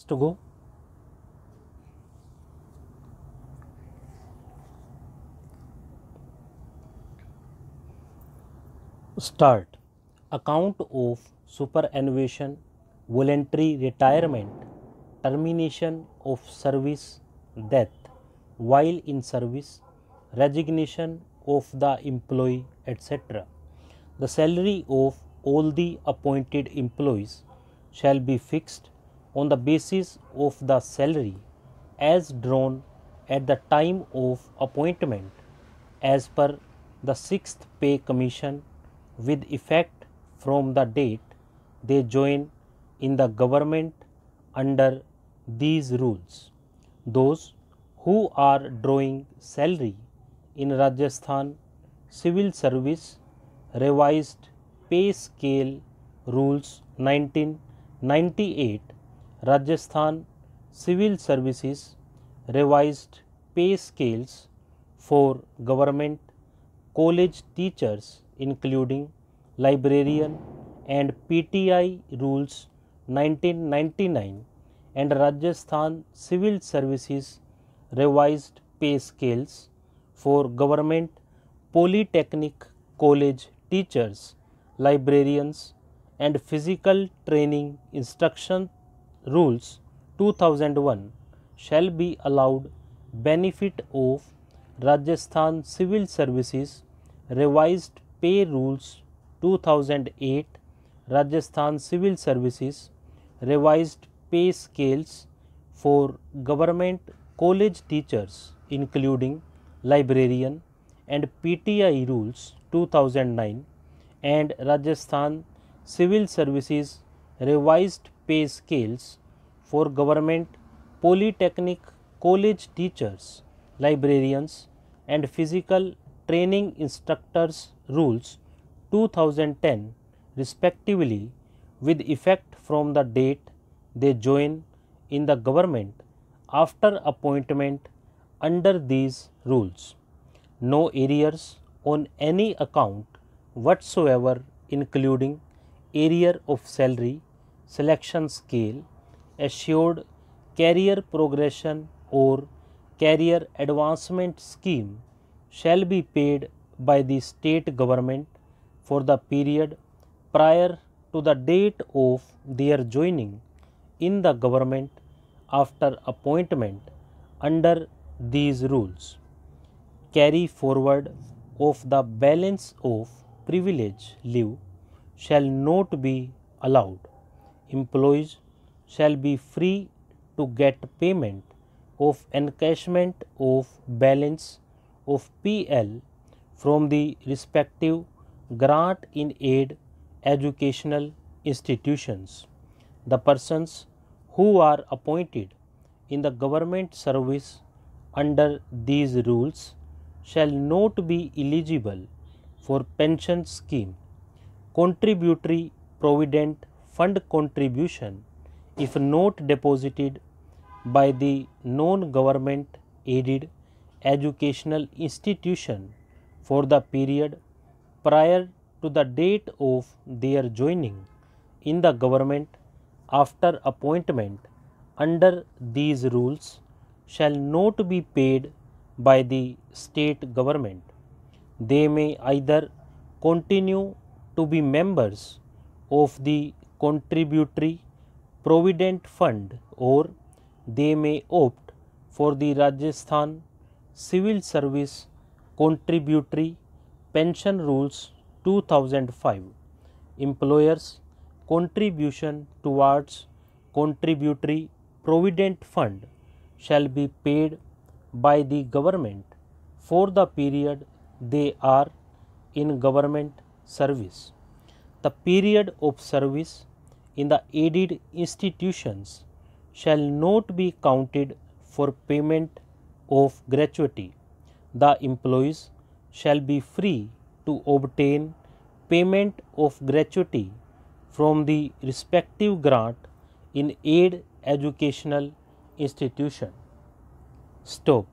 To go. Start. Account of superannuation, voluntary retirement, termination of service, death while in service, resignation of the employee, etc. The salary of all the appointed employees shall be fixed on the basis of the salary as drawn at the time of appointment as per the 6th Pay Commission with effect from the date they join in the government under these rules. Those who are drawing salary in Rajasthan Civil Service Revised Pay Scale Rules 1998, Rajasthan Civil Services Revised Pay Scales for Government College Teachers including Librarian and PTI Rules 1999 and Rajasthan Civil Services Revised Pay Scales for Government Polytechnic College Teachers, Librarians and Physical Training Instruction Rules 2001 shall be allowed benefit of Rajasthan Civil Services Revised Pay Rules 2008, Rajasthan Civil Services Revised Pay Scales for Government College Teachers including Librarian and PTI Rules 2009 and Rajasthan Civil Services Revised Pay Scales for Government Polytechnic College Teachers, Librarians and Physical Training Instructors Rules 2010 respectively with effect from the date they join in the government after appointment under these rules. No arrears on any account whatsoever including arrear of salary, selection scale, assured career progression or career advancement scheme shall be paid by the state government for the period prior to the date of their joining in the government after appointment under these rules. Carry forward of the balance of privilege leave shall not be allowed. Employees shall be free to get payment of encashment of balance of PL from the respective grant in aid educational institutions. The persons who are appointed in the government service under these rules shall not be eligible for pension scheme, contributory provident fund contribution if not deposited by the non-government aided educational institution for the period prior to the date of their joining in the government after appointment under these rules shall not be paid by the state government. They may either continue to be members of the contributory provident fund or they may opt for the Rajasthan Civil Service Contributory Pension Rules 2005. Employers' contribution towards contributory provident fund shall be paid by the government for the period they are in government service. The period of service in the aided institutions shall not be counted for payment of gratuity. The employees shall be free to obtain payment of gratuity from the respective grant in aid educational institution. Stop.